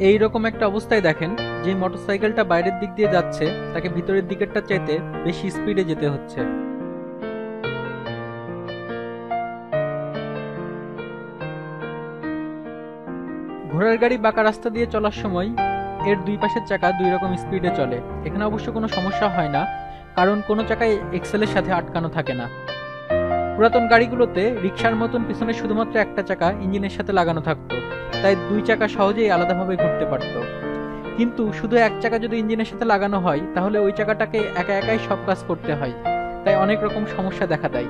এই রকম একটা অবস্থায় দেখেন যে মোটরসাইকেলটা বাইরের দিক দিয়ে যাচ্ছে তাকে ভিতরের দিকেরটা চাইতে বেশি স্পিডে যেতে হচ্ছে। ঘোড়ার গাড়ি বাঁকা রাস্তা দিয়ে চলার সময় এর দুই পাশের চাকা দুই রকম স্পিডে চলে। এখানে অবশ্য কোনো সমস্যা হয় না, কারণ কোনো চাকায় এক্সেলের সাথে আটকানো থাকে না। পুরাতন গাড়িগুলোতে রিক্সার মতন পিছনে শুধুমাত্র একটা চাকা ইঞ্জিনের সাথে লাগানো থাকতো, তাই দুই চাকা সহজেই আলাদাভাবে ঘুরতে পারত। কিন্তু শুধু এক চাকা যদি ইঞ্জিনের সাথে লাগানো হয় তাহলে ওই চাকাটাকে একা একাই সব কাজ করতে হয়, তাই অনেক রকম সমস্যা দেখা দেয়।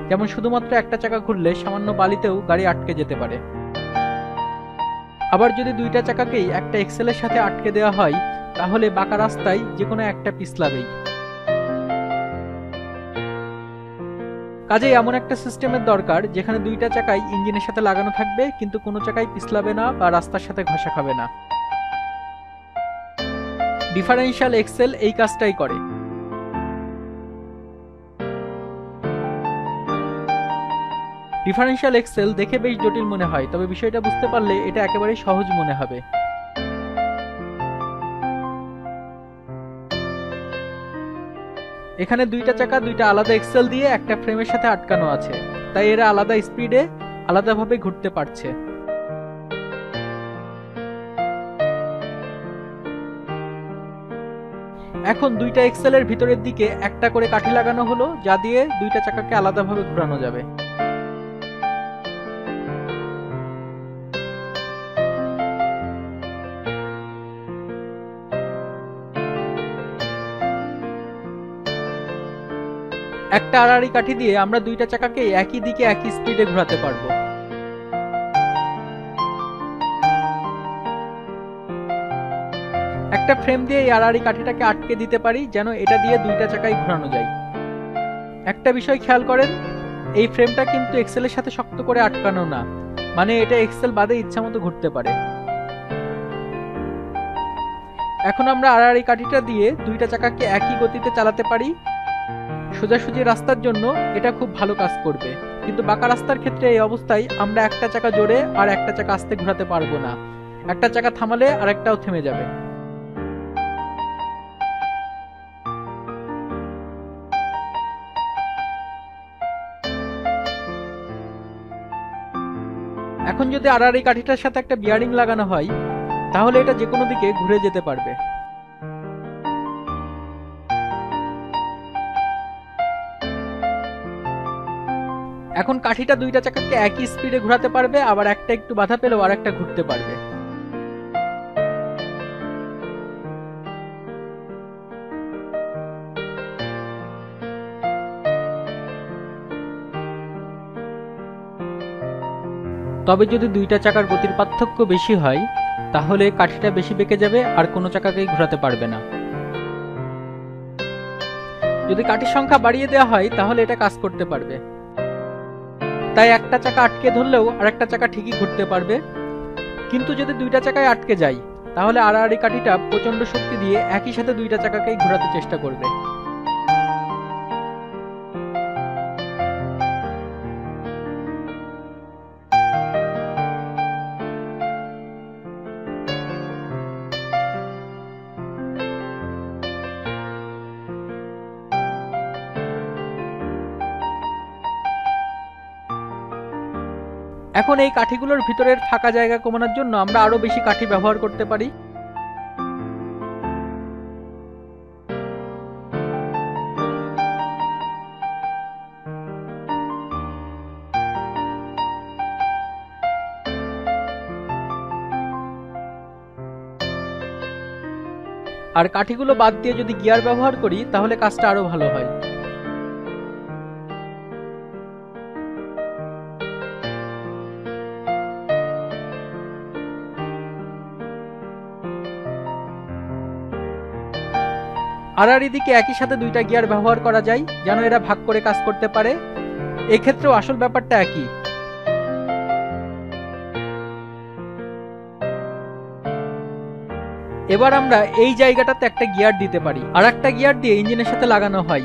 যেমন শুধুমাত্র একটা চাকা ঘুরলে সামান্য বালিতেও গাড়ি আটকে যেতে পারে। আবার যদি দুইটা চাকাকেই একটা এক্সেলের সাথে আটকে দেওয়া হয় তাহলে বাঁকা রাস্তায় যে কোনো একটা পিছলাবেই। কাজেই এমন একটা সিস্টেমের দরকার যেখানে দুইটা চাকাই ইঞ্জিনের সাথে লাগানো থাকবে কিন্তু কোনো চাকাই পিছলাবে না বা রাস্তার সাথে ঘষা খাবে না। ডিফারেনশিয়াল এক্সেল এই কাজটাই করে। ডিফারেনশিয়াল এক্সেল দেখে বেশ জটিল মনে হয়, তবে বিষয়টা বুঝতে পারলে এটা একেবারেই সহজ মনে হবে। এখানে দুইটা চাকা দুইটা আলাদা এক্সেল দিয়ে একটা ফ্রেমের সাথে আটকানো আছে, তাই এরা আলাদা স্পিডে আলাদাভাবে ঘুরতে পারছে। এখন দুইটা এক্সেলের ভিতরের দিকে একটা করে কাঠি লাগানো হলো, যা দিয়ে দুইটা চাকাকে আলাদাভাবে ঘোরানো যাবে। একটা আড়াআড়ি কাঠি দিয়ে আমরা দুইটা চাকাকে একই দিকে একই স্পিডে ঘোরাতে পারবো। একটা ফ্রেম দিয়ে এই আড়াআড়ি কাঠিটাকে আটকে দিতে পারি যেন এটা দিয়ে দুইটা চাকাই ঘোরানো যায়। একটা বিষয় খেয়াল করেন, এই ফ্রেমটা কিন্তু এক্সেলের সাথে শক্ত করে আটকানো না, মানে এটা এক্সেল বাদে ইচ্ছা মতো ঘুরতে পারে। এখন আমরা আড়াআড়ি কাঠিটা দিয়ে দুইটা চাকাকে একই গতিতে চালাতে পারি। সোজাসুজি রাস্তার জন্য এটা খুব ভালো কাজ করবে, কিন্তু বাঁকা রাস্তার ক্ষেত্রে এই অবস্থায় আমরা একটা চাকা জোরে আর একটা চাকা আস্তে ঘোরাতে পারবো না। একটা চাকা থামালে আর একটাও থেমে যাবে। এখন যদি আড়াআড়ি কাঠিটার সাথে একটা বিয়ারিং লাগানো হয় তাহলে এটা যে কোনো দিকে ঘুরে যেতে পারবে। এখন কাঠিটা দুইটা চাকাকে একই স্পিডে ঘোরাতে পারবে, আবার একটা একটু বাধা পেলেও আর একটা ঘুরতে পারবে। তবে যদি দুইটা চাকার গতির পার্থক্য বেশি হয় তাহলে কাঠিটা বেশি বেঁকে যাবে আর কোনো চাকাকেই ঘোরাতে পারবে না। যদি কাঠির সংখ্যা বাড়িয়ে দেওয়া হয় তাহলে এটা কাজ করতে পারবে। তাই একটা চাকা আটকে ধরলেও আরেকটা চাকা ঠিকই ঘুরতে পারবে। কিন্তু যদি দুইটা চাকায় আটকে যায় তাহলে আড়াআড়ি কাঠিটা প্রচন্ড শক্তি দিয়ে একই সাথে দুইটা চাকাকেই ঘোরাতে চেষ্টা করবে। এখন এই কাঠিগুলোর ভিতরের ফাঁকা জায়গা কমানোর জন্য আমরা আরো বেশি কাঠি ব্যবহার করতে পারি। আর কাঠিগুলো বাদ দিয়ে যদি গিয়ার ব্যবহার করি তাহলে কাজটা আরো ভালো হয়। আড়াআড়ি দিকে একই সাথে দুইটা গিয়ার ব্যবহার করা যায় যেন এরা ভাগ করে কাজ করতে পারে। এক্ষেত্রেও আসল ব্যাপারটা একই। এবার আমরা এই জায়গাটাতে একটা গিয়ার দিতে পারি, আর একটা গিয়ার দিয়ে ইঞ্জিনের সাথে লাগানো হয়।